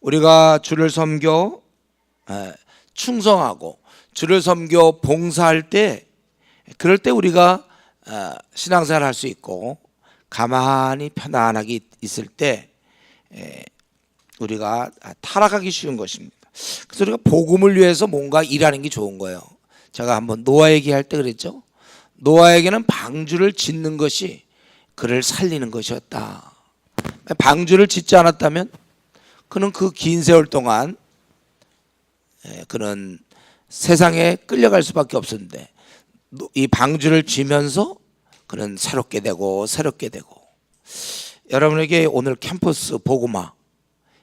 우리가 주를 섬겨 충성하고 주를 섬겨 봉사할 때, 그럴 때 우리가 신앙생활 할 수 있고 가만히 편안하게 있을 때 우리가 타락하기 쉬운 것입니다. 그래서 우리가 복음을 위해서 뭔가 일하는 게 좋은 거예요. 제가 한번 노아 얘기할 때 그랬죠. 노아에게는 방주를 짓는 것이 그를 살리는 것이었다. 방주를 짓지 않았다면 그는 그 긴 세월 동안 그는 세상에 끌려갈 수밖에 없었는데, 이 방주를 지면서 그는 새롭게 되고 여러분에게 오늘 캠퍼스 복음화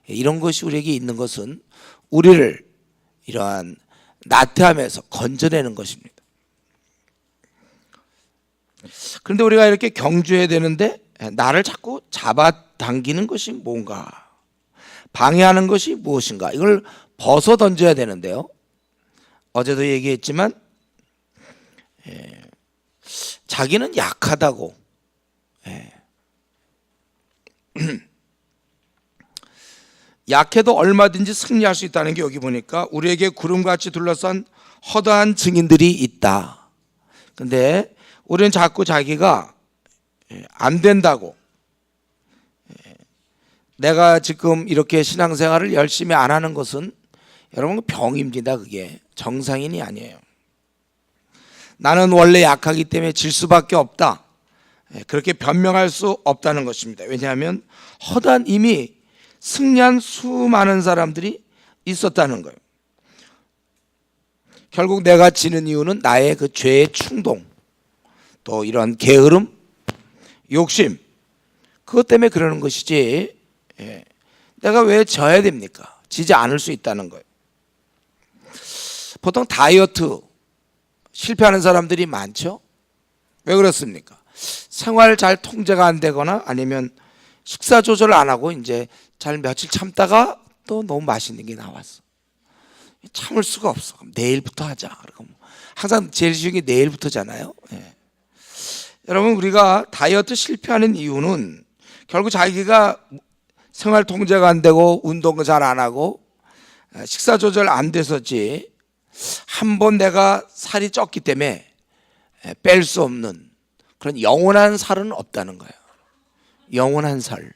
이런 것이 우리에게 있는 것은 우리를 이러한 나태함에서 건져내는 것입니다. 그런데 우리가 이렇게 경주해야 되는데 나를 자꾸 잡아당기는 것이 뭔가, 방해하는 것이 무엇인가, 이걸 벗어 던져야 되는데요. 어제도 얘기했지만 자기는 약하다고, 약해도 얼마든지 승리할 수 있다는 게 여기 보니까 우리에게 구름같이 둘러싼 허다한 증인들이 있다. 근데 우리는 자꾸 자기가 안 된다고, 내가 지금 이렇게 신앙생활을 열심히 안 하는 것은 여러분 병입니다. 그게 정상인이 아니에요. 나는 원래 약하기 때문에 질 수밖에 없다, 그렇게 변명할 수 없다는 것입니다. 왜냐하면 허다한 이미 승리한 수많은 사람들이 있었다는 거예요. 결국 내가 지는 이유는 나의 그 죄의 충동, 또 이런 게으름, 욕심, 그것 때문에 그러는 것이지 내가 왜 져야 됩니까? 지지 않을 수 있다는 거예요. 보통 다이어트 실패하는 사람들이 많죠. 왜 그렇습니까? 생활 잘 통제가 안 되거나 아니면 식사 조절 안 하고 이제 잘 며칠 참다가 또 너무 맛있는 게 나왔어. 참을 수가 없어. 그럼 내일부터 하자. 그럼 항상 제일 쉬운 게 내일부터잖아요. 여러분, 우리가 다이어트 실패하는 이유는 결국 자기가 생활 통제가 안 되고 운동 잘 안 하고 식사 조절 안 돼서지, 한 번 내가 살이 쪘기 때문에 뺄 수 없는 그런 영원한 살은 없다는 거예요. 영원한 살,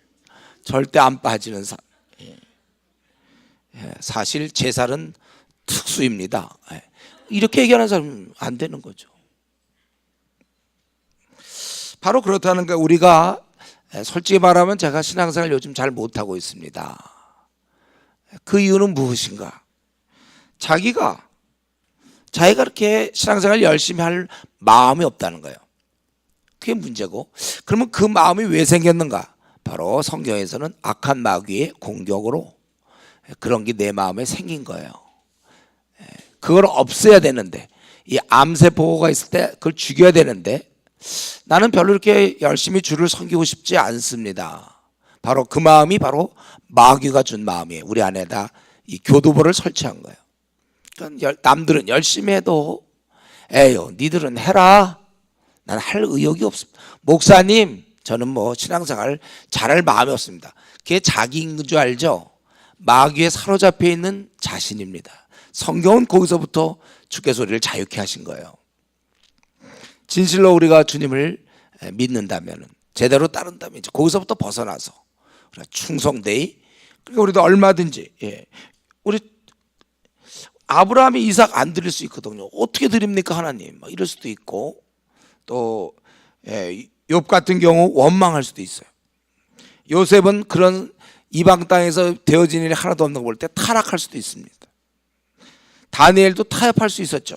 절대 안 빠지는 살. 사실 제 살은 특수입니다. 이렇게 얘기하는 사람은 안 되는 거죠. 바로 그렇다는 거예요. 우리가 솔직히 말하면 제가 신앙생활 요즘 잘 못하고 있습니다. 그 이유는 무엇인가? 자기가 그렇게 신앙생활 열심히 할 마음이 없다는 거예요. 그게 문제고, 그러면 그 마음이 왜 생겼는가? 바로 성경에서는 악한 마귀의 공격으로 그런 게 내 마음에 생긴 거예요. 그걸 없애야 되는데, 이 암세포가 있을 때 그걸 죽여야 되는데 나는 별로 이렇게 열심히 주를 섬기고 싶지 않습니다. 바로 그 마음이 바로 마귀가 준 마음이에요. 우리 안에다 이 교두보를 설치한 거예요. 그러니까 남들은 열심히 해도 에휴 니들은 해라, 난 할 의욕이 없습니다. 목사님 저는 뭐 신앙생활 잘할 마음이 없습니다. 그게 자기인 줄 알죠? 마귀에 사로잡혀 있는 자신입니다. 성경은 거기서부터 주께서 우리를 자유케 하신 거예요. 진실로 우리가 주님을 믿는다면, 제대로 따른다면 이제 거기서부터 벗어나서 충성되이, 그러니까 우리도 얼마든지, 우리 아브라함이 이삭 안 드릴 수 있거든요. 어떻게 드립니까 하나님? 막 이럴 수도 있고, 또 욥 같은 경우 원망할 수도 있어요. 요셉은 그런 이방 땅에서 되어진 일이 하나도 없는 거 볼 때 타락할 수도 있습니다. 다니엘도 타협할 수 있었죠.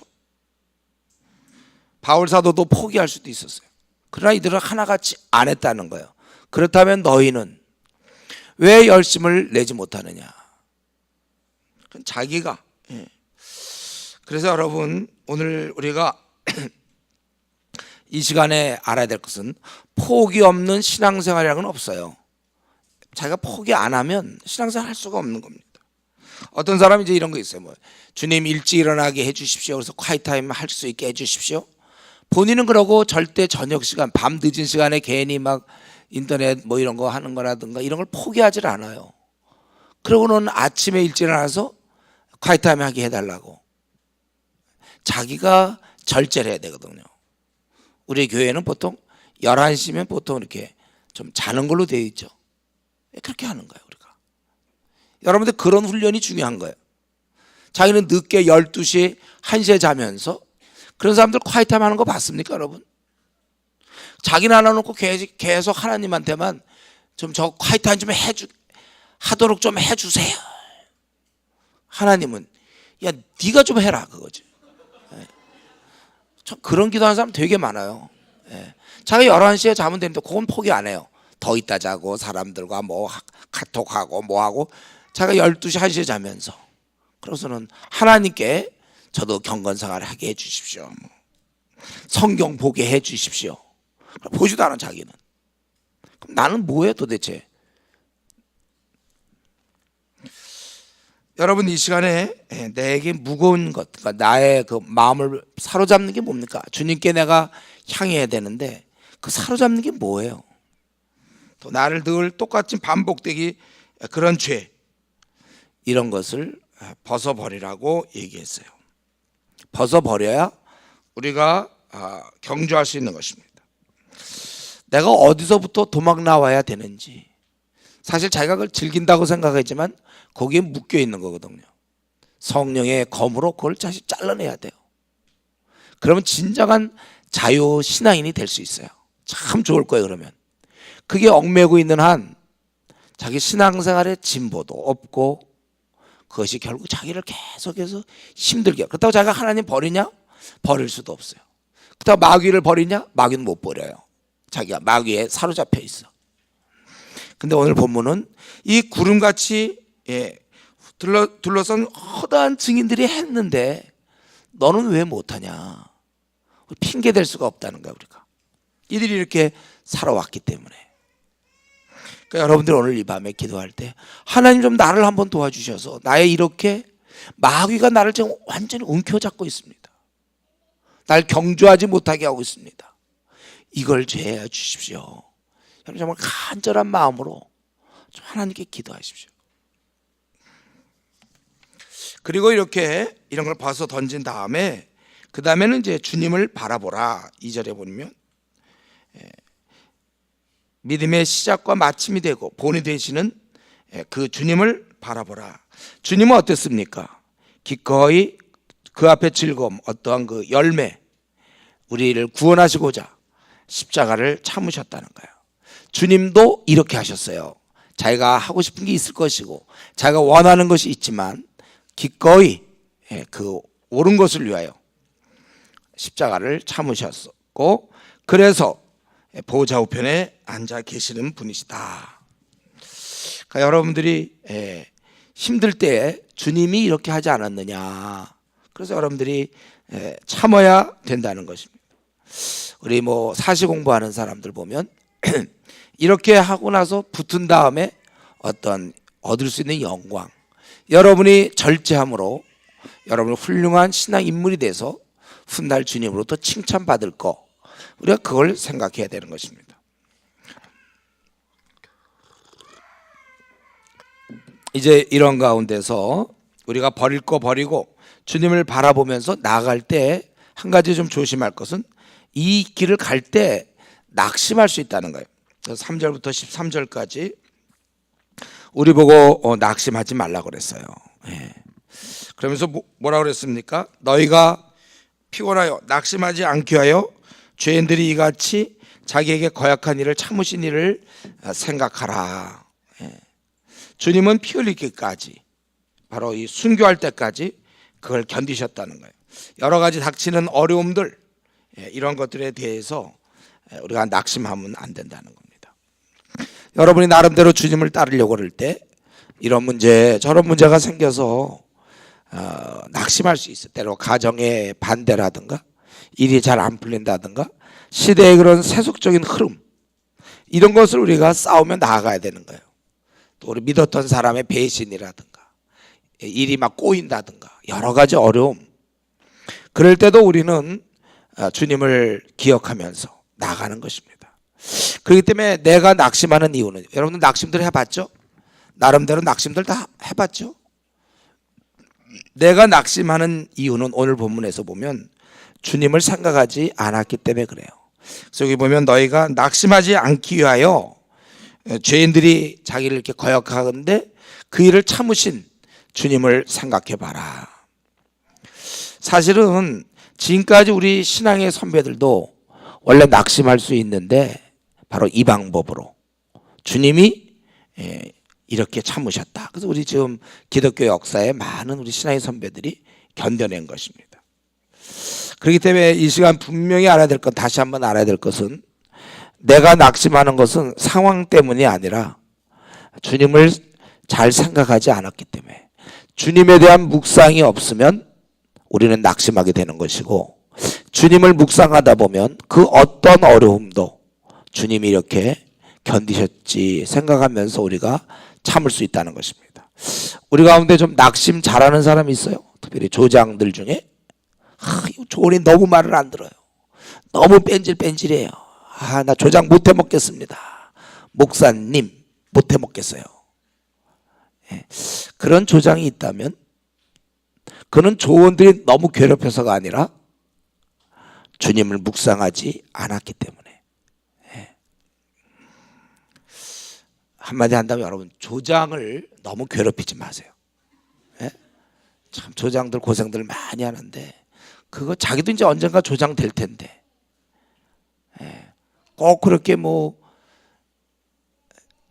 바울 사도도 포기할 수도 있었어요. 그러나 이들은 하나같이 안 했다는 거예요. 그렇다면 너희는 왜 열심을 내지 못하느냐? 그건 자기가. 그래서 여러분, 오늘 우리가 이 시간에 알아야 될 것은 포기 없는 신앙생활이라는 건 없어요. 자기가 포기 안 하면 신앙생활 할 수가 없는 겁니다. 어떤 사람이 이제 이런 거 있어요. 뭐 주님 일찍 일어나게 해주십시오. 그래서 콰이타임 할 수 있게 해주십시오. 본인은 그러고 절대 저녁 시간, 밤 늦은 시간에 괜히 막 인터넷 뭐 이런 거 하는 거라든가 이런 걸 포기하질 않아요. 그러고는 아침에 일찍 일어나서 콰이트타임 하게 해달라고. 자기가 절제를 해야 되거든요. 우리 교회는 보통 11시면 보통 이렇게 좀 자는 걸로 되어 있죠. 그렇게 하는 거예요, 우리가. 여러분들 그런 훈련이 중요한 거예요. 자기는 늦게 12시, 1시에 자면서 그런 사람들 콰이트타임 하는 거 봤습니까, 여러분? 자기는 안 해놓고 계속 하나님한테만 좀 저 콰이트타임 좀 하도록 좀 해주세요. 하나님은 야, 네가 좀 해라 그거지. 저 그런 기도하는 사람 되게 많아요. 자기 11시에 자면 되는데 그건 포기 안 해요. 더 있다 자고 사람들과 뭐 카톡하고 뭐하고 자기가 12시, 1시에 자면서 그래서는 하나님께 저도 경건생활을 하게 해주십시오. 성경 보게 해주십시오. 보지도 않아 자기는. 그럼 나는 뭐해 도대체? 여러분 이 시간에 내게 무거운 것, 그러니까 나의 그 마음을 사로잡는 게 뭡니까? 주님께 내가 향해야 되는데 그 사로잡는 게 뭐예요? 또 나를 늘 똑같이 반복되기 그런 죄, 이런 것을 벗어버리라고 얘기했어요. 벗어버려야 우리가 경주할 수 있는 것입니다. 내가 어디서부터 도망 나와야 되는지, 사실 자기가 그걸 즐긴다고 생각하지만 거기에 묶여 있는 거거든요. 성령의 검으로 그걸 다시 잘라내야 돼요. 그러면 진정한 자유 신앙인이 될 수 있어요. 참 좋을 거예요. 그러면 그게 얽매고 있는 한 자기 신앙생활에 진보도 없고 그것이 결국 자기를 계속해서 힘들게. 그렇다고 자기가 하나님 버리냐? 버릴 수도 없어요. 그렇다고 마귀를 버리냐? 마귀는 못 버려요. 자기가 마귀에 사로잡혀 있어. 근데 오늘 본문은 이 구름같이 둘러선 허다한 증인들이 했는데 너는 왜 못하냐? 핑계 댈 수가 없다는 거야 우리가. 이들이 이렇게 살아왔기 때문에. 그러니까 여러분들 오늘 이 밤에 기도할 때 하나님 좀 나를 한번 도와주셔서 나의 이렇게 마귀가 나를 지금 완전히 움켜잡고 있습니다. 날 경주하지 못하게 하고 있습니다. 이걸 제해해 주십시오. 여러분 정말 간절한 마음으로 좀 하나님께 기도하십시오. 그리고 이렇게 이런 걸 벗어 던진 다음에 그 다음에는 이제 주님을 바라보라. 2절에 보면 믿음의 시작과 마침이 되고 본이 되시는 그 주님을 바라보라. 주님은 어땠습니까? 기꺼이 그 앞에 즐거움, 어떠한 그 열매, 우리를 구원하시고자 십자가를 참으셨다는 거예요. 주님도 이렇게 하셨어요. 자기가 하고 싶은 게 있을 것이고 자기가 원하는 것이 있지만 기꺼이 그 옳은 것을 위하여 십자가를 참으셨고 그래서 보좌 우편에 앉아 계시는 분이시다. 그러니까 여러분들이 힘들 때 주님이 이렇게 하지 않았느냐. 그래서 여러분들이 참아야 된다는 것입니다. 우리 뭐 사시 공부하는 사람들 보면 이렇게 하고 나서 붙은 다음에 어떤 얻을 수 있는 영광, 여러분이 절제함으로 여러분이 훌륭한 신앙 인물이 돼서 훗날 주님으로부터 칭찬받을 거, 우리가 그걸 생각해야 되는 것입니다. 이제 이런 가운데서 우리가 버릴 거 버리고 주님을 바라보면서 나아갈 때 한 가지 좀 조심할 것은 이 길을 갈 때 낙심할 수 있다는 거예요. 3절부터 13절까지 우리 보고 낙심하지 말라고 그랬어요. 그러면서 뭐라고 그랬습니까? 너희가 피곤하여 낙심하지 않게 하여 죄인들이 이같이 자기에게 거역한 일을 참으신 일을 생각하라. 주님은 피 흘리기까지, 바로 이 순교할 때까지 그걸 견디셨다는 거예요. 여러 가지 닥치는 어려움들, 이런 것들에 대해서 우리가 낙심하면 안 된다는 겁니다. 여러분이 나름대로 주님을 따르려고 그럴 때 이런 문제 저런 문제가 생겨서 낙심할 수 있어요. 때로 가정의 반대라든가 일이 잘 안 풀린다든가 시대의 그런 세속적인 흐름, 이런 것을 우리가 싸우며 나아가야 되는 거예요. 또 우리 믿었던 사람의 배신이라든가 일이 막 꼬인다든가 여러 가지 어려움, 그럴 때도 우리는 주님을 기억하면서 나가는 것입니다. 그렇기 때문에 내가 낙심하는 이유는, 여러분들 낙심들 해봤죠? 나름대로 낙심들 다 해봤죠. 내가 낙심하는 이유는 오늘 본문에서 보면 주님을 생각하지 않았기 때문에 그래요. 그래서 여기 보면 너희가 낙심하지 않기 위하여 죄인들이 자기를 이렇게 거역하는데 그 일을 참으신 주님을 생각해 봐라. 사실은 지금까지 우리 신앙의 선배들도 원래 낙심할 수 있는데 바로 이 방법으로 주님이 이렇게 참으셨다. 그래서 우리 지금 기독교 역사에 많은 우리 신앙의 선배들이 견뎌낸 것입니다. 그렇기 때문에 이 시간 분명히 알아야 될 것, 다시 한번 알아야 될 것은 내가 낙심하는 것은 상황 때문이 아니라 주님을 잘 생각하지 않았기 때문에, 주님에 대한 묵상이 없으면 우리는 낙심하게 되는 것이고, 주님을 묵상하다 보면 그 어떤 어려움도 주님이 이렇게 견디셨지 생각하면서 우리가 참을 수 있다는 것입니다. 우리 가운데 좀 낙심 잘하는 사람이 있어요. 특별히 조장들 중에 이 조언이 너무 말을 안 들어요. 너무 뺀질뺀질해요. 나 조장 못해 먹겠습니다. 목사님 못해 먹겠어요. 그런 조장이 있다면 그는 조언들이 너무 괴롭혀서가 아니라 주님을 묵상하지 않았기 때문에. 한마디 한다면 여러분, 조장을 너무 괴롭히지 마세요. 참 조장들 고생들 많이 하는데 그거 자기도 이제 언젠가 조장 될 텐데 꼭 그렇게 뭐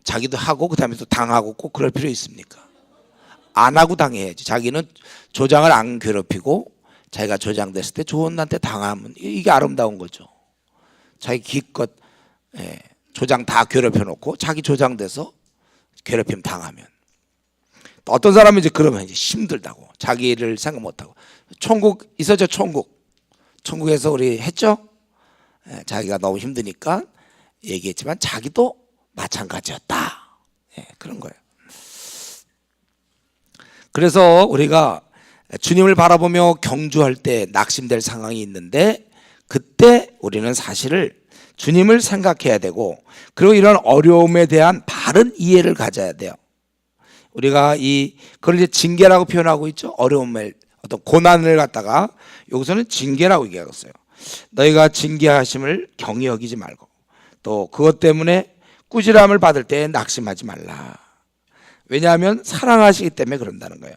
자기도 하고 그다음에 또 당하고 꼭 그럴 필요 있습니까? 안 하고 당해야지. 자기는 조장을 안 괴롭히고 자기가 조장됐을 때 조언한테 당하면 이게 아름다운 거죠. 자기 기껏 조장 다 괴롭혀 놓고 자기 조장돼서 괴롭힘 당하면, 또 어떤 사람은 이제 그러면 이제 힘들다고 자기를 생각 못하고, 총국 있었죠. 총국에서 우리 했죠. 자기가 너무 힘드니까 얘기했지만 자기도 마찬가지였다. 그런 거예요. 그래서 우리가 주님을 바라보며 경주할 때 낙심될 상황이 있는데, 그때 우리는 사실을 주님을 생각해야 되고, 그리고 이런 어려움에 대한 바른 이해를 가져야 돼요. 우리가 그걸 이제 징계라고 표현하고 있죠. 어려움을, 어떤 고난을 갖다가 여기서는 징계라고 얘기하고 있어요. 너희가 징계하심을 경히 여기지 말고, 또 그것 때문에 꾸지람을 받을 때 낙심하지 말라. 왜냐하면 사랑하시기 때문에 그런다는 거예요.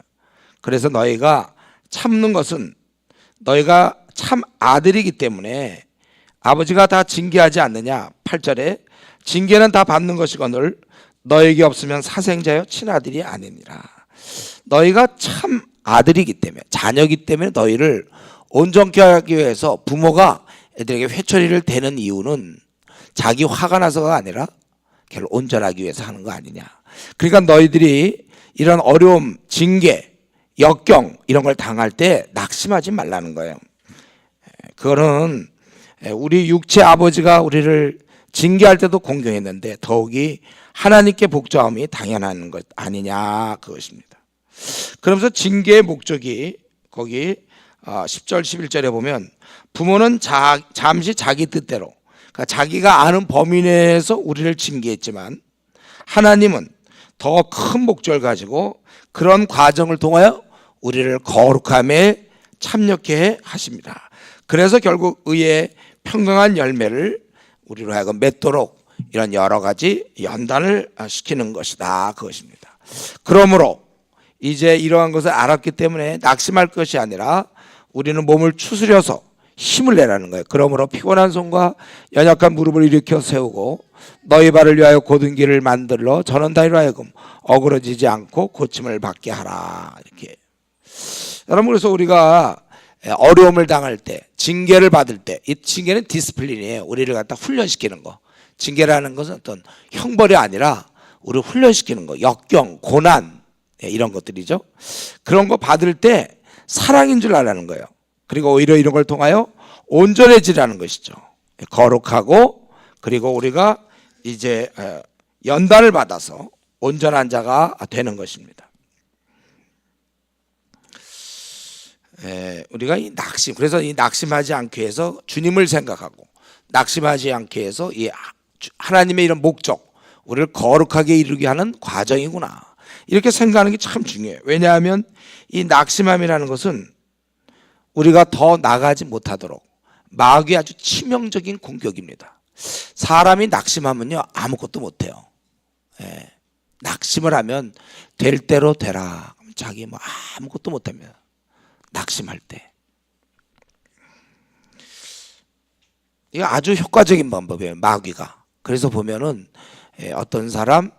그래서 너희가 참는 것은 너희가 참 아들이기 때문에 아버지가 다 징계하지 않느냐. 8절에 징계는 다 받는 것이거늘 너에게 없으면 사생자여 친아들이 아니니라. 너희가 참 아들이기 때문에, 자녀이기 때문에 너희를 온전케 하기 위해서 부모가 애들에게 회초리를 대는 이유는 자기 화가 나서가 아니라 걔를 온전하기 위해서 하는 거 아니냐. 그러니까 너희들이 이런 어려움, 징계, 역경 이런 걸 당할 때 낙심하지 말라는 거예요. 그거는 우리 육체 아버지가 우리를 징계할 때도 공경했는데 더욱이 하나님께 복종함이 당연한 것 아니냐, 그것입니다. 그러면서 징계의 목적이 거기 10절 11절에 보면 부모는 잠시 자기 뜻대로, 그러니까 자기가 아는 범위 내에서 우리를 징계했지만 하나님은 더 큰 목적을 가지고 그런 과정을 통하여 우리를 거룩함에 참여케 하십니다. 그래서 결국 의의 평강한 열매를 우리로 하여금 맺도록 이런 여러 가지 연단을 시키는 것이다, 그것입니다. 그러므로 이제 이러한 것을 알았기 때문에 낙심할 것이 아니라 우리는 몸을 추스려서 힘을 내라는 거예요. 그러므로 피곤한 손과 연약한 무릎을 일으켜 세우고 너희 발을 위하여 곧은 길을 만들러 저는 다리로 하여금 어그러지지 않고 고침을 받게 하라. 이렇게. 여러분, 그래서 우리가 어려움을 당할 때, 징계를 받을 때, 이 징계는 디스플린이에요. 우리를 갖다 훈련시키는 거. 징계라는 것은 어떤 형벌이 아니라 우리를 훈련시키는 거. 역경, 고난, 이런 것들이죠. 그런 거 받을 때 사랑인 줄 알라는 거예요. 그리고 오히려 이런 걸 통하여 온전해지라는 것이죠. 거룩하고, 그리고 우리가 이제 연단을 받아서 온전한 자가 되는 것입니다. 우리가 이 낙심, 그래서 이 낙심하지 않게 해서 주님을 생각하고, 낙심하지 않게 해서 이 하나님의 이런 목적, 우리를 거룩하게 이루게 하는 과정이구나. 이렇게 생각하는 게 참 중요해요. 왜냐하면 이 낙심함이라는 것은 우리가 더 나가지 못하도록 마귀의 아주 치명적인 공격입니다. 사람이 낙심하면요 아무것도 못해요. 예. 낙심을 하면 될 대로 되라. 자기 뭐 아무것도 못합니다. 낙심할 때. 이거 아주 효과적인 방법이에요. 마귀가. 그래서 보면은 어떤 사람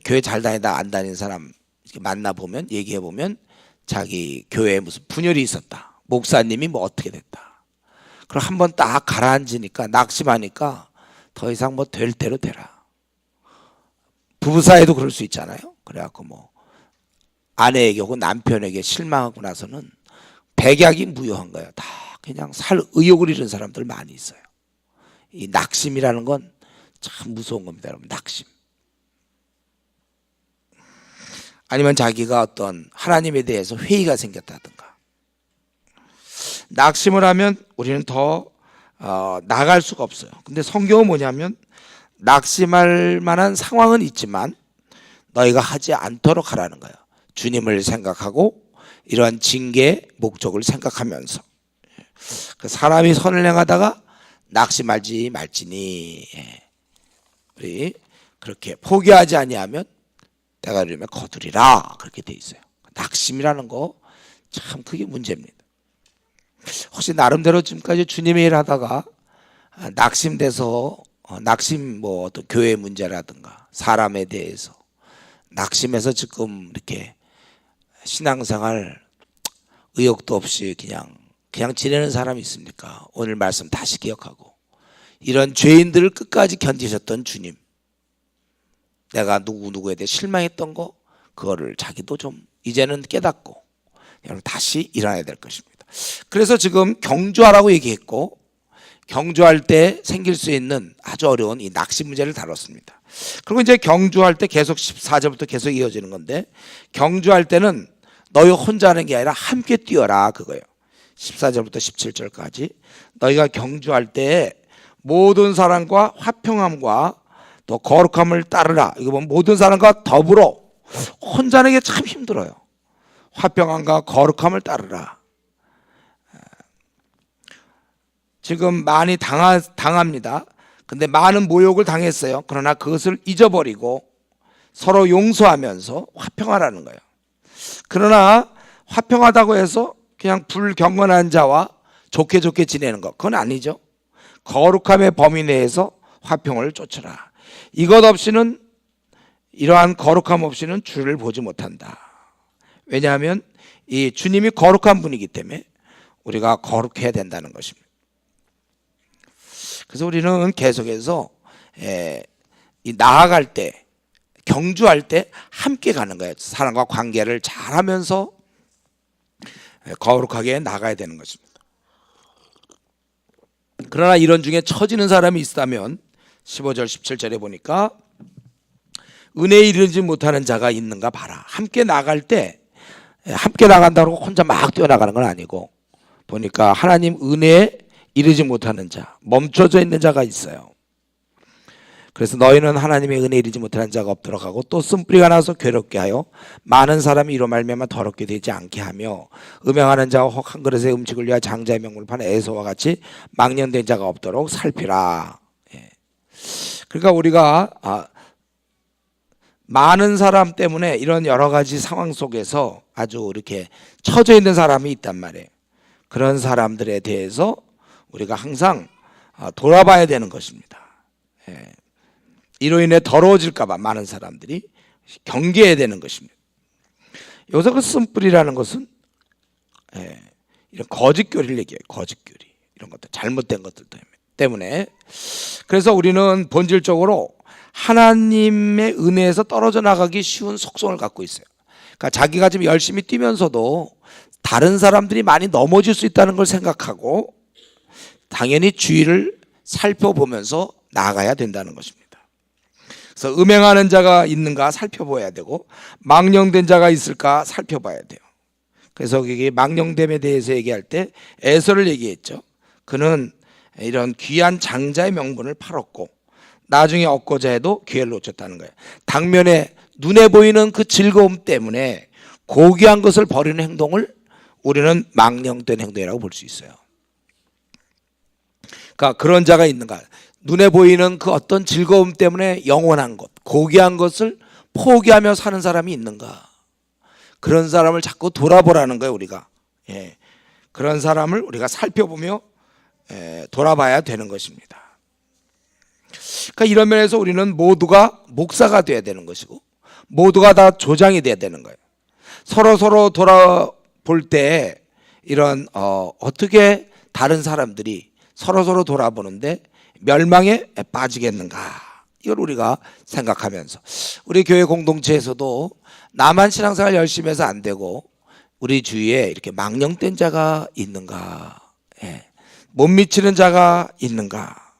교회 잘 다니다 안 다니는 사람 만나 보면 얘기해 보면 자기 교회에 무슨 분열이 있었다. 목사님이 뭐 어떻게 됐다. 그럼 한번 딱 가라앉으니까 낙심하니까 더 이상 뭐 될 대로 되라. 부부 사이도 그럴 수 있잖아요. 그래갖고 뭐 아내에게 혹은 남편에게 실망하고 나서는 백약이 무효한 거예요. 다 그냥 살 의욕을 잃은 사람들 많이 있어요. 이 낙심이라는 건 참 무서운 겁니다, 여러분. 낙심. 아니면 자기가 어떤 하나님에 대해서 회의가 생겼다든가. 낙심을 하면 우리는 더 나갈 수가 없어요. 근데 성경은 뭐냐면 낙심할 만한 상황은 있지만 너희가 하지 않도록 하라는 거예요. 주님을 생각하고 이러한 징계의 목적을 생각하면서 사람이 선을 행하다가 낙심하지 말지니 우리 그렇게 포기하지 아니하면 때가 이르면 거두리라 그렇게 돼 있어요. 낙심이라는 거 참 그게 문제입니다. 혹시 나름대로 지금까지 주님의 일 하다가 낙심돼서 낙심 뭐 어떤 교회 문제라든가 사람에 대해서 낙심해서 지금 이렇게 신앙생활 의욕도 없이 그냥 지내는 사람이 있습니까? 오늘 말씀 다시 기억하고 이런 죄인들을 끝까지 견디셨던 주님, 내가 누구에 대해 실망했던 거 그거를 자기도 좀 이제는 깨닫고 여러분 다시 일어나야 될 것입니다. 그래서 지금 경주하라고 얘기했고 경주할 때 생길 수 있는 아주 어려운 이 낙심 문제를 다뤘습니다. 그리고 이제 경주할 때 계속 14절부터 계속 이어지는 건데 경주할 때는 너희 혼자 하는 게 아니라 함께 뛰어라 그거예요. 14절부터 17절까지 너희가 경주할 때 모든 사람과 화평함과 또 거룩함을 따르라. 이거 보면 모든 사람과 더불어 혼자 하는 게 참 힘들어요. 화평함과 거룩함을 따르라. 지금 많이 당합니다. 근데 많은 모욕을 당했어요. 그러나 그것을 잊어버리고 서로 용서하면서 화평하라는 거예요. 그러나 화평하다고 해서 그냥 불경건한 자와 좋게 지내는 것 그건 아니죠. 거룩함의 범위 내에서 화평을 쫓으라. 이것 없이는 이러한 거룩함 없이는 주를 보지 못한다. 왜냐하면 이 주님이 거룩한 분이기 때문에 우리가 거룩해야 된다는 것입니다. 그래서 우리는 계속해서 이 나아갈 때 경주할 때 함께 가는 거예요. 사람과 관계를 잘하면서 거룩하게 나가야 되는 것입니다. 그러나 이런 중에 처지는 사람이 있다면 15절 17절에 보니까 은혜에 이르지 못하는 자가 있는가 봐라. 함께 나갈 때 함께 나간다고 혼자 막 뛰어나가는 건 아니고 보니까 하나님 은혜에 이르지 못하는 자, 멈춰져 있는 자가 있어요. 그래서 너희는 하나님의 은혜에 이르지 못하는 자가 없도록 하고 또 쓴뿌리가 나서 괴롭게 하여 많은 사람이 이로 말미암아 더럽게 되지 않게 하며 음행하는 자와 혹 한 그릇의 음식을 위하여 장자의 명분을 파는 에서와 같이 망령된 자가 없도록 살피라. 그러니까 우리가 많은 사람 때문에 이런 여러 가지 상황 속에서 아주 이렇게 처져 있는 사람이 있단 말이에요. 그런 사람들에 대해서 우리가 항상 돌아봐야 되는 것입니다. 이로 인해 더러워질까 봐 많은 사람들이 경계해야 되는 것입니다. 여기서 그 쓴뿌리라는 것은 이런 거짓교리를 얘기해요. 거짓교리 이런 것들 잘못된 것들 때문에 그래서 우리는 본질적으로 하나님의 은혜에서 떨어져 나가기 쉬운 속성을 갖고 있어요. 그러니까 자기가 지금 열심히 뛰면서도 다른 사람들이 많이 넘어질 수 있다는 걸 생각하고 당연히 주위를 살펴보면서 나아가야 된다는 것입니다. 그래서 음행하는 자가 있는가 살펴봐야 되고 망령된 자가 있을까 살펴봐야 돼요. 그래서 이게 망령됨에 대해서 얘기할 때 에서를 얘기했죠. 그는 이런 귀한 장자의 명분을 팔았고 나중에 얻고자 해도 기회를 놓쳤다는 거예요. 당면에 눈에 보이는 그 즐거움 때문에 고귀한 것을 버리는 행동을 우리는 망령된 행동이라고 볼 수 있어요. 그러니까 그런 자가 있는가? 눈에 보이는 그 어떤 즐거움 때문에 영원한 것, 고귀한 것을 포기하며 사는 사람이 있는가? 그런 사람을 자꾸 돌아보라는 거예요, 우리가. 예. 그런 사람을 우리가 살펴보며 돌아봐야 되는 것입니다. 그러니까 이런 면에서 우리는 모두가 목사가 돼야 되는 것이고, 모두가 다 조장이 돼야 되는 거예요. 서로 돌아볼 때 이런 어떻게 다른 사람들이 서로 돌아보는데 멸망에 빠지겠는가, 이걸 우리가 생각하면서 우리 교회 공동체에서도 나만 신앙생활 열심히 해서 안 되고 우리 주위에 이렇게 망령된 자가 있는가, 못 미치는 자가 있는가,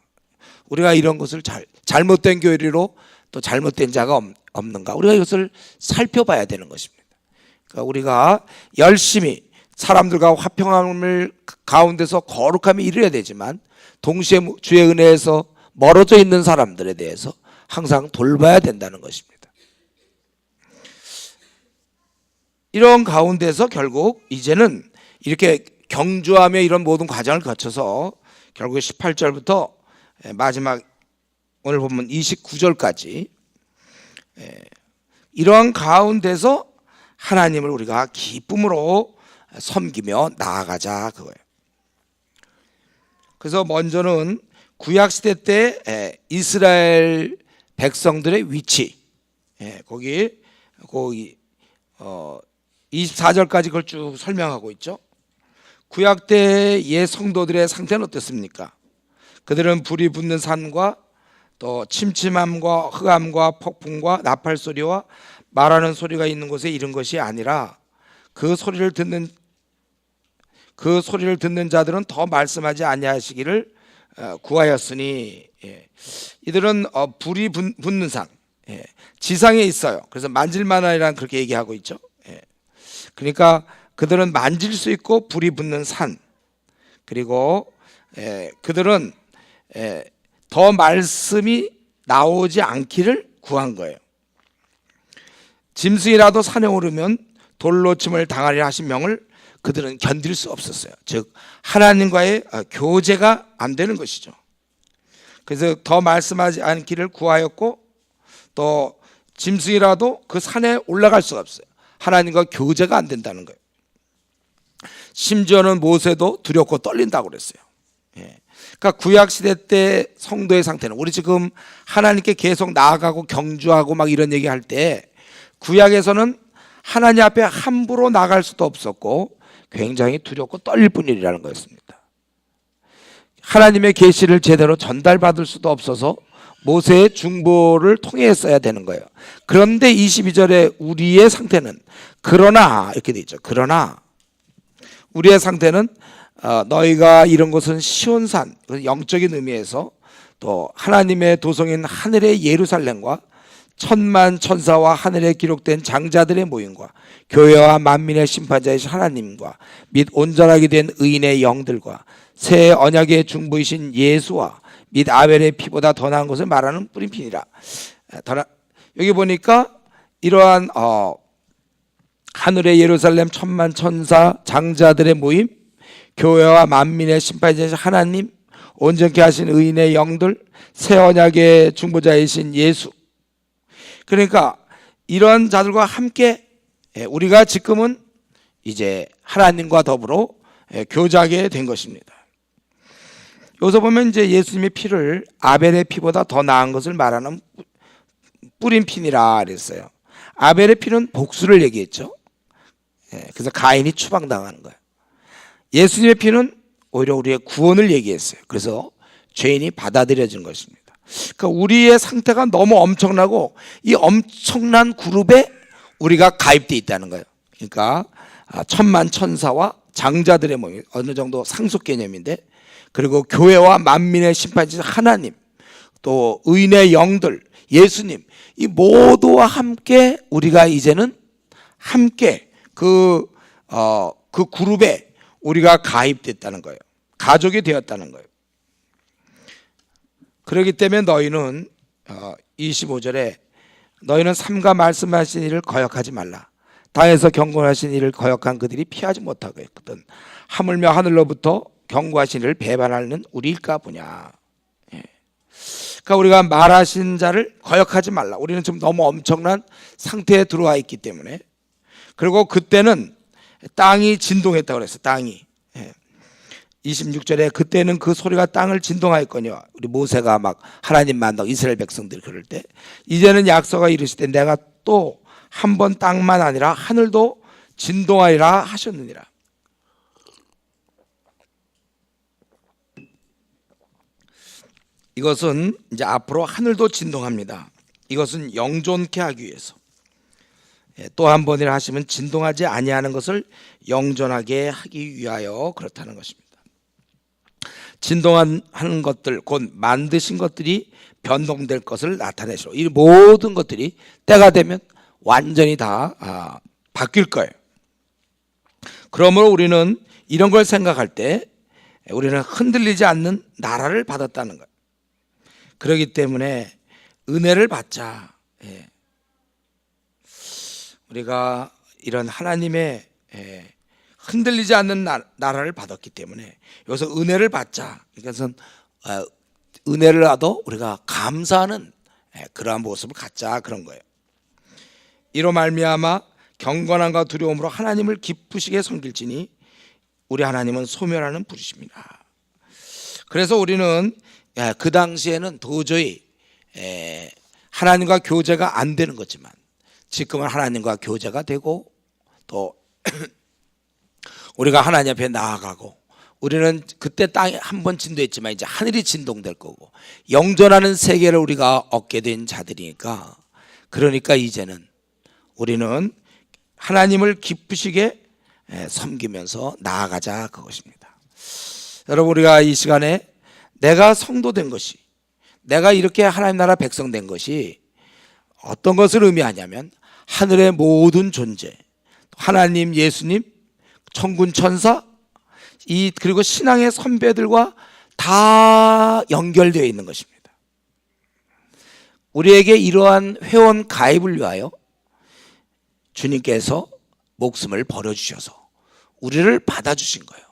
우리가 이런 것을 잘못된 교리로 또 잘못된 자가 없는가, 우리가 이것을 살펴봐야 되는 것입니다. 그러니까 우리가 열심히 사람들과 화평함을 가운데서 거룩함에 이르러야 되지만 동시에 주의 은혜에서 멀어져 있는 사람들에 대해서 항상 돌봐야 된다는 것입니다. 이런 가운데서 결국 이제는 이렇게 경주하며 이런 모든 과정을 거쳐서 결국 18절부터 마지막 오늘 보면 29절까지 이러한 가운데서 하나님을 우리가 기쁨으로 섬기며 나아가자, 그거예요. 그래서 먼저는 구약시대 때 이스라엘 백성들의 위치, 거기 24절까지 그걸 쭉 설명하고 있죠. 구약 때 옛 성도들의 상태는 어땠습니까? 그들은 불이 붙는 산과 또 침침함과 흑암과 폭풍과 나팔 소리와 말하는 소리가 있는 곳에 이른 것이 아니라 그 소리를 듣는 자들은 더 말씀하지 아니하시기를 구하였으니, 이들은 불이 붙는 산, 지상에 있어요. 그래서 만질만하리란 그렇게 얘기하고 있죠. 그러니까 그들은 만질 수 있고 불이 붙는 산, 그리고 그들은 더 말씀이 나오지 않기를 구한 거예요. 짐승이라도 산에 오르면 돌로 침을 당하리라 하신 명을 그들은 견딜 수 없었어요. 즉 하나님과의 교제가 안 되는 것이죠. 그래서 더 말씀하지 않기를 구하였고, 또 짐승이라도 그 산에 올라갈 수가 없어요. 하나님과 교제가 안 된다는 거예요. 심지어는 모세도 두렵고 떨린다고 그랬어요. 그러니까 구약시대 때 성도의 상태는, 우리 지금 하나님께 계속 나아가고 경주하고 막 이런 얘기할 때 구약에서는 하나님 앞에 함부로 나갈 수도 없었고 굉장히 두렵고 떨릴 뿐이라는 거였습니다. 하나님의 계시를 제대로 전달받을 수도 없어서 모세의 중보를 통해서야 되는 거예요. 그런데 22절에 우리의 상태는 그러나 이렇게 돼 있죠. 그러나 우리의 상태는 너희가 이런 것은 시온산, 영적인 의미에서 또 하나님의 도성인 하늘의 예루살렘과 천만 천사와 하늘에 기록된 장자들의 모임과 교회와 만민의 심판자이신 하나님과 및 온전하게 된 의인의 영들과 새 언약의 중보이신 예수와 및 아벨의 피보다 더 나은 것을 말하는 뿌림핀이라. 여기 보니까 이러한 하늘의 예루살렘, 천만 천사 장자들의 모임, 교회와 만민의 심판자이신 하나님, 온전케 하신 의인의 영들, 새 언약의 중보자이신 예수. 그러니까 이런 자들과 함께 우리가 지금은 이제 하나님과 더불어 교제하게 된 것입니다. 여기서 보면 이제 예수님의 피를 아벨의 피보다 더 나은 것을 말하는 뿌린 피니라 그랬어요. 아벨의 피는 복수를 얘기했죠. 그래서 가인이 추방당하는 거예요. 예수님의 피는 오히려 우리의 구원을 얘기했어요. 그래서 죄인이 받아들여진 것입니다. 그러니까 우리의 상태가 너무 엄청나고 이 엄청난 그룹에 우리가 가입되어 있다는 거예요. 그러니까 천만 천사와 장자들의 모임, 어느 정도 상속 개념인데, 그리고 교회와 만민의 심판자이신 하나님, 또 의인의 영들, 예수님, 이 모두와 함께 우리가 이제는 함께 그 그룹에 우리가 가입됐다는 거예요. 가족이 되었다는 거예요. 그렇기 때문에 너희는 25절에 너희는 삼가 말씀하신 일을 거역하지 말라. 땅에서 경고하신 일을 거역한 그들이 피하지 못하거든 하물며 하늘로부터 경고하신 일을 배반하는 우리일까 보냐. 그러니까 우리가 말하신 자를 거역하지 말라. 우리는 지금 너무 엄청난 상태에 들어와 있기 때문에. 그리고 그때는 땅이 진동했다고 그랬어요. 땅이 26절에 그때는 그 소리가 땅을 진동하였거니와. 우리 모세가 막 하나님 만나고 이스라엘 백성들이 그럴 때, 이제는 약속하 이르시되 내가 또 한 번 땅만 아니라 하늘도 진동하리라 하셨느니라. 이것은 이제 앞으로 하늘도 진동합니다. 이것은 영존케 하기 위해서. 또 한 번이라 하시면 진동하지 아니하는 것을 영존하게 하기 위하여 그렇다는 것입니다. 진동하는 것들, 곧 만드신 것들이 변동될 것을 나타내시오. 이 모든 것들이 때가 되면 완전히 다 바뀔 거예요. 그러므로 우리는 이런 걸 생각할 때 우리는 흔들리지 않는 나라를 받았다는 거예요. 그렇기 때문에 은혜를 받자. 우리가 이런 하나님의 흔들리지 않는 나라를 받았기 때문에 여기서 은혜를 받자. 그래서 은혜를 받아 우리가 감사하는 그러한 모습을 갖자, 그런 거예요. 이로 말미암아 경건함과 두려움으로 하나님을 기쁘시게 섬길지니 우리 하나님은 소멸하는 분이십니다. 그래서 우리는 그 당시에는 도저히 하나님과 교제가 안 되는 거지만 지금은 하나님과 교제가 되고 또 우리가 하나님 앞에 나아가고, 우리는 그때 땅이 한 번 진도했지만 이제 하늘이 진동될 거고 영존하는 세계를 우리가 얻게 된 자들이니까, 그러니까 이제는 우리는 하나님을 기쁘시게 섬기면서 나아가자, 그것입니다. 여러분, 우리가 이 시간에 내가 성도 된 것이, 내가 이렇게 하나님 나라 백성 된 것이 어떤 것을 의미하냐면 하늘의 모든 존재, 하나님, 예수님, 천군 천사, 그리고 신앙의 선배들과 다 연결되어 있는 것입니다. 우리에게 이러한 회원 가입을 위하여 주님께서 목숨을 버려주셔서 우리를 받아주신 거예요.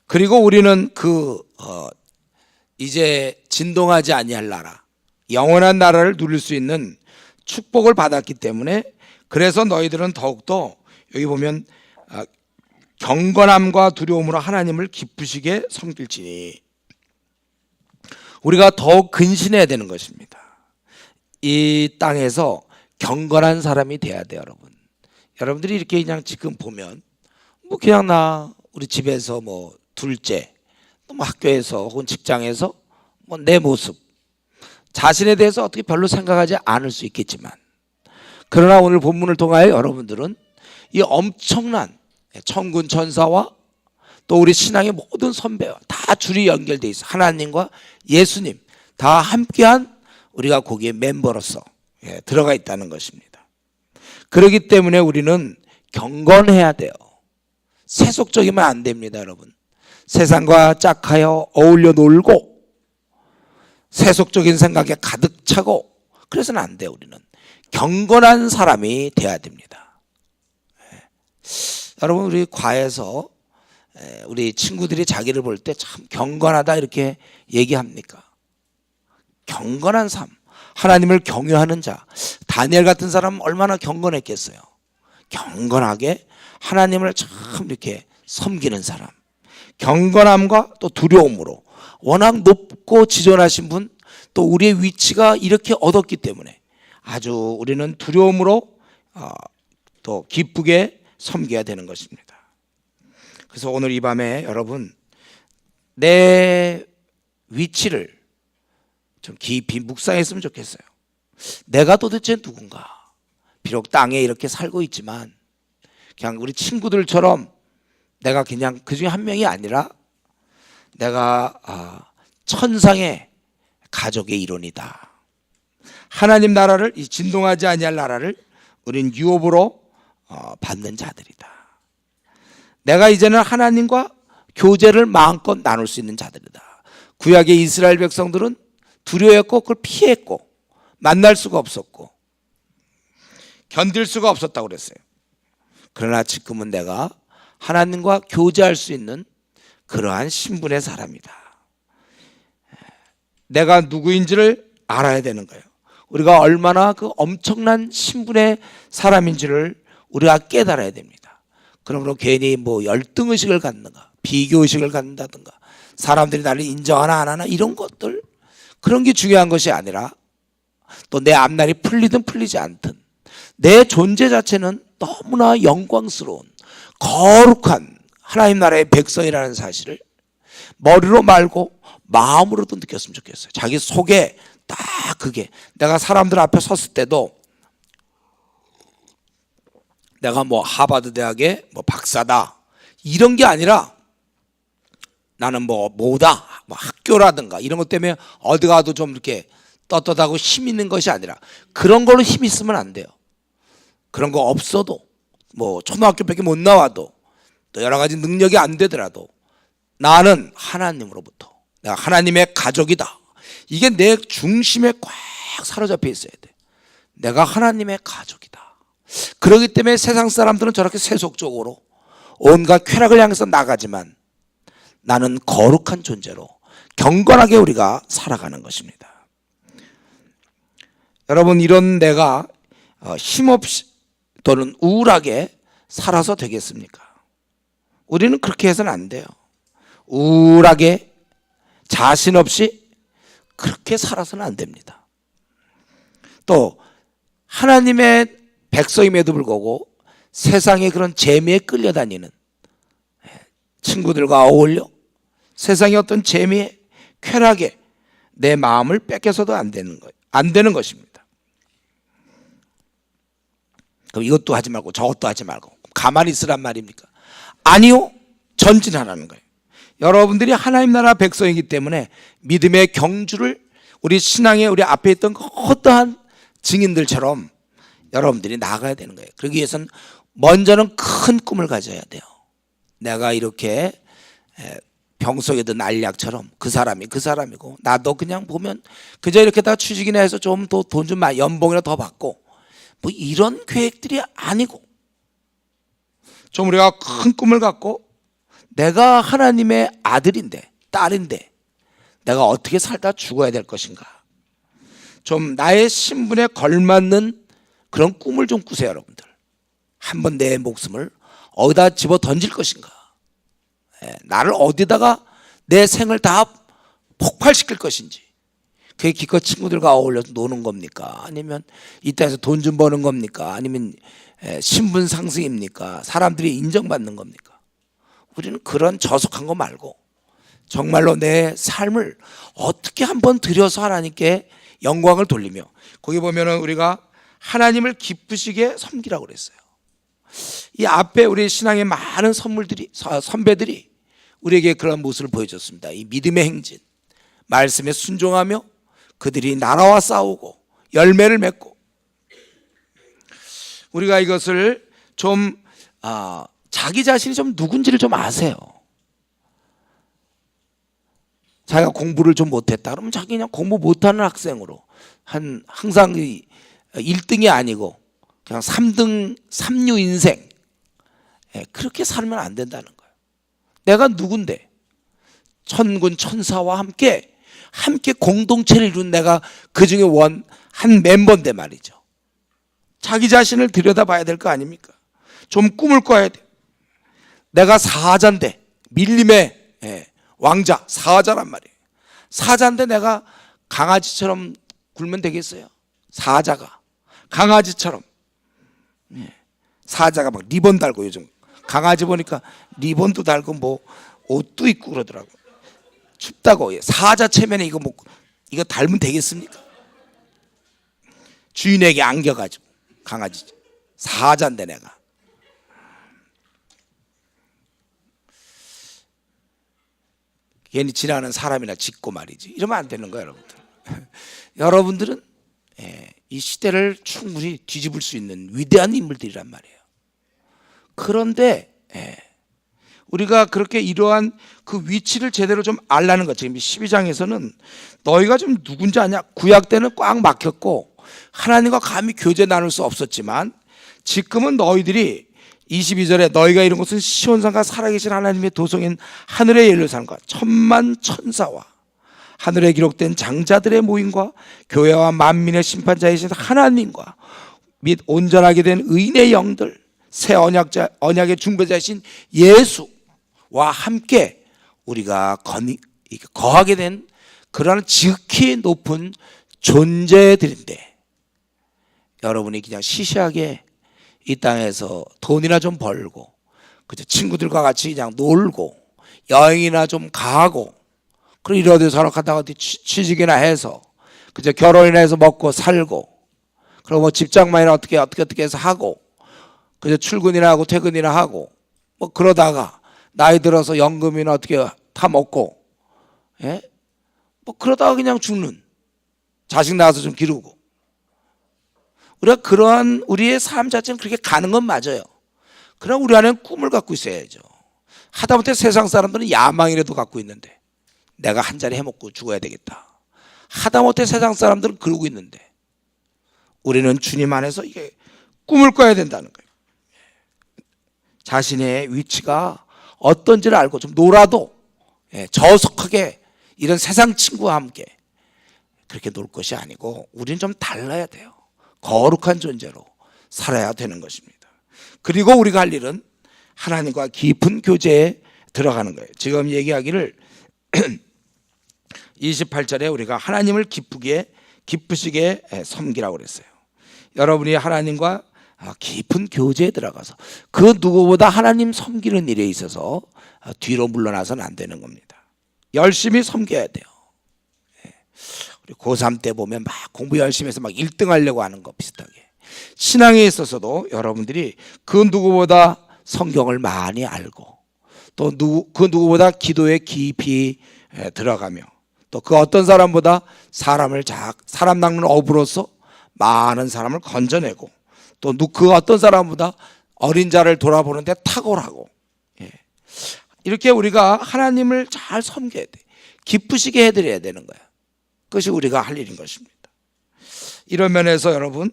그리고 우리는 이제 진동하지 아니할 나라, 영원한 나라를 누릴 수 있는 축복을 받았기 때문에, 그래서 너희들은 더욱더 여기 보면 경건함과 두려움으로 하나님을 기쁘시게 섬길지니, 우리가 더욱 근신해야 되는 것입니다. 이 땅에서 경건한 사람이 돼야 돼요, 여러분. 여러분들이 이렇게 그냥 지금 보면 그냥 우리 집에서 둘째, 또 학교에서 혹은 직장에서 내 모습, 자신에 대해서 어떻게 별로 생각하지 않을 수 있겠지만, 그러나 오늘 본문을 통하여 여러분들은 이 엄청난 천군 천사와 또 우리 신앙의 모든 선배와 다 줄이 연결되어 있어. 하나님과 예수님 다 함께한 우리가 거기에 멤버로서 들어가 있다는 것입니다. 그렇기 때문에 우리는 경건해야 돼요. 세속적이면 안 됩니다, 여러분. 세상과 짝하여 어울려 놀고 세속적인 생각에 가득 차고 그래서는 안 돼요. 우리는 경건한 사람이 돼야 됩니다. 여러분, 우리 과에서 우리 친구들이 자기를 볼 때 참 경건하다 이렇게 얘기합니까? 경건한 삶, 하나님을 경외하는 자, 다니엘 같은 사람은 얼마나 경건했겠어요. 경건하게 하나님을 참 이렇게 섬기는 사람, 경건함과 또 두려움으로 워낙 높고 지존하신 분, 또 우리의 위치가 이렇게 얻었기 때문에 아주 우리는 두려움으로 또 기쁘게 섬겨야 되는 것입니다. 그래서 오늘 이 밤에 여러분, 내 위치를 좀 깊이 묵상했으면 좋겠어요. 내가 도대체 누군가? 비록 땅에 이렇게 살고 있지만 그냥 우리 친구들처럼 내가 그냥 그 중에 한 명이 아니라 내가 천상의 가족의 일원이다. 하나님 나라를, 이 진동하지 아니할 나라를 우린 유업으로 받는 자들이다. 내가 이제는 하나님과 교제를 마음껏 나눌 수 있는 자들이다. 구약의 이스라엘 백성들은 두려워했고 그걸 피했고 만날 수가 없었고 견딜 수가 없었다고 그랬어요. 그러나 지금은 내가 하나님과 교제할 수 있는 그러한 신분의 사람이다. 내가 누구인지를 알아야 되는 거예요. 우리가 얼마나 그 엄청난 신분의 사람인지를 우리가 깨달아야 됩니다. 그러므로 괜히 뭐 열등의식을 갖는가, 비교의식을 갖는다든가, 사람들이 나를 인정하나 안 하나 이런 것들, 그런 게 중요한 것이 아니라 또 내 앞날이 풀리든 풀리지 않든 내 존재 자체는 너무나 영광스러운 거룩한 하나님 나라의 백성이라는 사실을 머리로 말고 마음으로도 느꼈으면 좋겠어요. 자기 속에 딱 그게, 내가 사람들 앞에 섰을 때도 내가 뭐 하버드 대학의 뭐 박사다 이런 게 아니라 나는 뭐다 뭐 학교라든가 이런 것 때문에 어디 가도 좀 이렇게 떳떳하고 힘 있는 것이 아니라 그런 걸로 힘 있으면 안 돼요. 그런 거 없어도 뭐 초등학교밖에 못 나와도 또 여러 가지 능력이 안 되더라도 나는 하나님으로부터, 내가 하나님의 가족이다. 이게 내 중심에 꽉 사로잡혀 있어야 돼. 내가 하나님의 가족이다. 그렇기 때문에 세상 사람들은 저렇게 세속적으로 온갖 쾌락을 향해서 나가지만 나는 거룩한 존재로 경건하게 우리가 살아가는 것입니다. 여러분, 이런 내가 힘없이 또는 우울하게 살아서 되겠습니까? 우리는 그렇게 해서는 안 돼요. 우울하게 자신 없이 그렇게 살아서는 안 됩니다. 또 하나님의 백성임에도 불구하고 세상의 그런 재미에 끌려다니는 친구들과 어울려 세상의 어떤 재미에 쾌락에 내 마음을 뺏겨서도 안 되는 거예요. 안 되는 것입니다. 그럼 이것도 하지 말고 저것도 하지 말고 가만히 있으란 말입니까? 아니요, 전진하라는 거예요. 여러분들이 하나님 나라 백성이기 때문에 믿음의 경주를 우리 신앙의 우리 앞에 있던 어떠한 증인들처럼 여러분들이 나가야 되는 거예요. 그러기 위해서는 먼저는 큰 꿈을 가져야 돼요. 내가 이렇게 병석에 든 알약처럼 그 사람이 그 사람이고 나도 그냥 보면 그저 이렇게 다 취직이나 해서 좀 더 돈 좀 연봉이나 더 받고 뭐 이런 계획들이 아니고 좀 우리가 큰 꿈을 갖고 내가 하나님의 아들인데 딸인데 내가 어떻게 살다 죽어야 될 것인가, 좀 나의 신분에 걸맞는 그런 꿈을 좀 꾸세요. 여러분들 한번 내 목숨을 어디다 집어 던질 것인가, 나를 어디다가 내 생을 다 폭발시킬 것인지, 그게 기껏 친구들과 어울려서 노는 겁니까? 아니면 이 땅에서 돈 좀 버는 겁니까? 아니면 신분 상승입니까? 사람들이 인정받는 겁니까? 우리는 그런 저속한 거 말고 정말로 내 삶을 어떻게 한번 들여서 하나님께 영광을 돌리며, 거기 보면은 우리가 하나님을 기쁘시게 섬기라고 그랬어요. 이 앞에 우리 신앙의 많은 선배들이 우리에게 그런 모습을 보여줬습니다. 이 믿음의 행진, 말씀에 순종하며 그들이 나라와 싸우고 열매를 맺고, 우리가 이것을 좀 자기 자신이 좀 누군지를 좀 아세요. 자기가 공부를 좀 못했다 그러면 자기 그냥 공부 못하는 학생으로 항상 1등이 아니고 그냥 3등 3류 인생, 그렇게 살면 안 된다는 거예요. 내가 누군데 천군 천사와 함께 공동체를 이룬 내가 그 중에 한 멤버인데 말이죠. 자기 자신을 들여다봐야 될 거 아닙니까? 좀 꿈을 꿔야 돼. 내가 사자인데, 밀림의 왕자 사자란 말이에요. 사자인데 내가 강아지처럼 굴면 되겠어요? 사자가 강아지처럼, 사자가 막 리본 달고, 요즘 강아지 보니까 리본도 달고 뭐 옷도 입고 그러더라고요. 춥다고. 사자 체면에 이거 닮으면 되겠습니까? 주인에게 안겨가지고 강아지 사자인데 내가. 괜히 지나가는 사람이나 짖고 말이지, 이러면 안 되는 거예요. 여러분들 여러분들은 이 시대를 충분히 뒤집을 수 있는 위대한 인물들이란 말이에요. 그런데 우리가 그렇게 이러한 그 위치를 제대로 좀 알라는 것. 지금 12장에서는 너희가 좀 누군지 아냐? 구약 때는 꽉 막혔고 하나님과 감히 교제 나눌 수 없었지만 지금은 너희들이 22절에 너희가 이룬 것은 시온산과 살아계신 하나님의 도성인 하늘의 예루살렘과 천만 천사와 하늘에 기록된 장자들의 모임과 교회와 만민의 심판자이신 하나님과 및 온전하게 된 의인의 영들 새 언약의 중보자이신 예수와 함께 우리가 거하게 된 그러한 지극히 높은 존재들인데, 여러분이 그냥 시시하게 이 땅에서 돈이나 좀 벌고 그저 친구들과 같이 그냥 놀고 여행이나 좀 가고 그리고 이러다 저러 갔다가 취직이나 해서 그저 결혼이나 해서 먹고 살고 그리고 뭐 직장만이나 어떻게 해서 하고 그저 출근이나 하고 퇴근이나 하고 뭐 그러다가 나이 들어서 연금이나 어떻게 다 먹고, 예? 뭐 그러다가 그냥 죽는, 자식 낳아서 좀 기르고, 우리가 그러한 우리의 삶 자체는 그렇게 가는 건 맞아요. 그럼 우리 안에는 꿈을 갖고 있어야죠. 하다못해 세상 사람들은 야망이라도 갖고 있는데 내가 한 자리 해먹고 죽어야 되겠다. 하다못해 세상 사람들은 그러고 있는데 우리는 주님 안에서 이게 꿈을 꿔야 된다는 거예요. 자신의 위치가 어떤지를 알고 좀 놀아도 저속하게 이런 세상 친구와 함께 그렇게 놀 것이 아니고 우리는 좀 달라야 돼요. 거룩한 존재로 살아야 되는 것입니다. 그리고 우리가 할 일은 하나님과 깊은 교제에 들어가는 거예요. 지금 얘기하기를 28절에 우리가 하나님을 기쁘시게 섬기라고 그랬어요. 여러분이 하나님과 깊은 교제에 들어가서 그 누구보다 하나님 섬기는 일에 있어서 뒤로 물러나서는 안 되는 겁니다. 열심히 섬겨야 돼요. 우리 고3 때 보면 막 공부 열심히 해서 막 1등 하려고 하는 거 비슷하게 신앙에 있어서도 여러분들이 그 누구보다 성경을 많이 알고 또 그 누구보다 기도에 깊이 들어가며 또 그 어떤 사람보다 사람 낚는 어부로서 많은 사람을 건져내고 또 그 어떤 사람보다 어린 자를 돌아보는데 탁월하고, 이렇게 우리가 하나님을 잘 섬겨야 돼. 기쁘시게 해드려야 되는 거야. 그것이 우리가 할 일인 것입니다. 이런 면에서 여러분,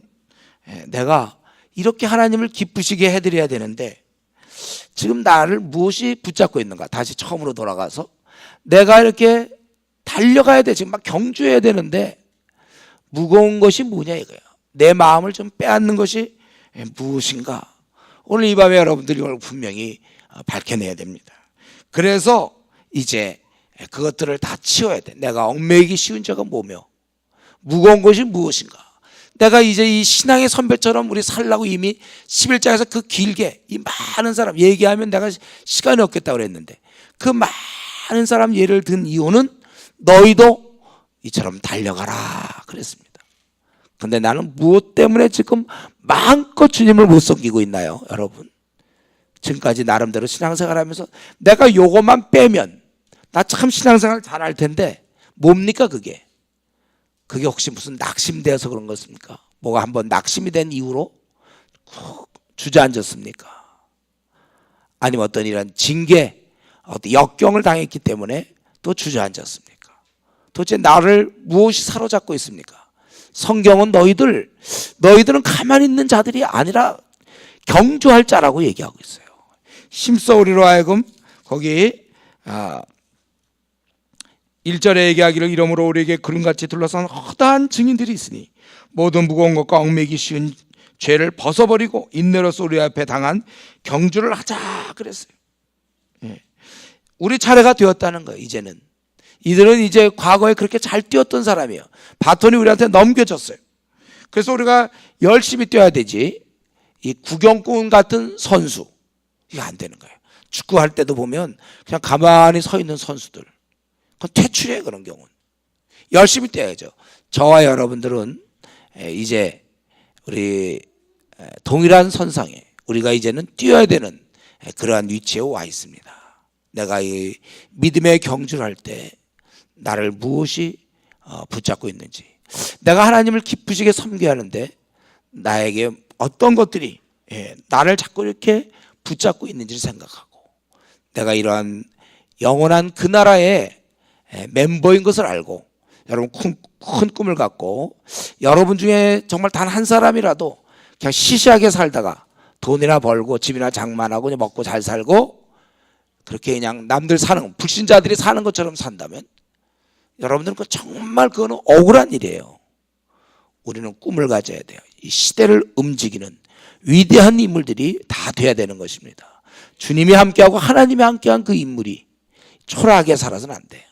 내가 이렇게 하나님을 기쁘시게 해드려야 되는데 지금 나를 무엇이 붙잡고 있는가? 다시 처음으로 돌아가서 내가 이렇게 달려가야 돼. 지금 막 경주해야 되는데 무거운 것이 뭐냐 이거야. 내 마음을 좀 빼앗는 것이 무엇인가? 오늘 이 밤에 여러분들이 이걸 분명히 밝혀내야 됩니다. 그래서 이제 그것들을 다 치워야 돼. 내가 얽매이기 쉬운 자가 뭐며 무거운 것이 무엇인가? 내가 이제 이 신앙의 선배처럼 우리 살라고 이미 11장에서 그 길게 이 많은 사람 얘기하면 내가 시간이 없겠다고 그랬는데 그 많은 사람 예를 든 이유는 너희도 이처럼 달려가라 그랬습니다. 근데 나는 무엇 때문에 지금 마음껏 주님을 못 섬기고 있나요, 여러분? 지금까지 나름대로 신앙생활하면서 내가 요것만 빼면 나 참 신앙생활 잘할 텐데 뭡니까 그게? 그게 혹시 무슨 낙심되어서 그런 것입니까? 뭐가 한번 낙심이 된 이후로 주저앉았습니까? 아니면 어떤 이런 징계, 어떤 역경을 당했기 때문에 또 주저앉았습니까? 도대체 나를 무엇이 사로잡고 있습니까? 성경은 너희들은 가만히 있는 자들이 아니라 경주할 자라고 얘기하고 있어요. 힘써 우리로 하여금 거기 1절에 얘기하기를 이러므로 우리에게 구름같이 둘러싼 허다한 증인들이 있으니 모든 무거운 것과 얽매이기 쉬운 죄를 벗어버리고 인내로서 우리 앞에 당한 경주를 하자 그랬어요. 우리 차례가 되었다는 거예요. 이들은 이제 과거에 그렇게 잘 뛰었던 사람이에요. 바톤이 우리한테 넘겨졌어요. 그래서 우리가 열심히 뛰어야 되지 이 구경꾼 같은 선수 이게 안 되는 거예요. 축구할 때도 보면 그냥 가만히 서 있는 선수들 그건 퇴출이에요. 그런 경우는 열심히 뛰어야죠. 저와 여러분들은 이제 우리 동일한 선상에 우리가 이제는 뛰어야 되는 그러한 위치에 와 있습니다. 내가 이 믿음의 경주를 할 때 나를 무엇이 붙잡고 있는지, 내가 하나님을 기쁘시게 섬겨야 하는데 나에게 어떤 것들이 나를 자꾸 이렇게 붙잡고 있는지를 생각하고 내가 이러한 영원한 그 나라의 멤버인 것을 알고 여러분 큰 꿈을 갖고 여러분 중에 정말 단 한 사람이라도 그냥 시시하게 살다가 돈이나 벌고 집이나 장만하고 그냥 먹고 잘 살고 그렇게 그냥 남들 사는 불신자들이 사는 것처럼 산다면 여러분들은 정말 그거는 억울한 일이에요. 우리는 꿈을 가져야 돼요. 이 시대를 움직이는 위대한 인물들이 다 돼야 되는 것입니다. 주님이 함께하고 하나님이 함께한 그 인물이 초라하게 살아서는 안 돼요.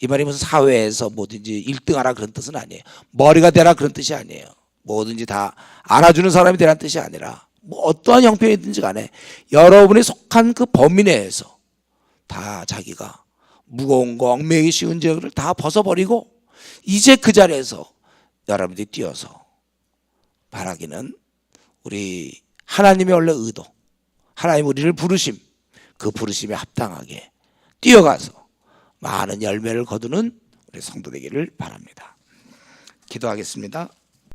이 말이 무슨 사회에서 뭐든지 1등하라 그런 뜻은 아니에요. 머리가 되라 그런 뜻이 아니에요. 뭐든지 다 알아주는 사람이 되라는 뜻이 아니라 뭐 어떠한 형편이든지 간에 여러분이 속한 그 범위 내에서 다 자기가 무거운 거 얽매이기 쉬운 죄를 다 벗어버리고 이제 그 자리에서 여러분들이 뛰어서 바라기는 우리 하나님의 원래 의도, 하나님 우리를 부르심, 그 부르심에 합당하게 뛰어가서 많은 열매를 거두는 우리 성도 되기를 바랍니다. 기도하겠습니다.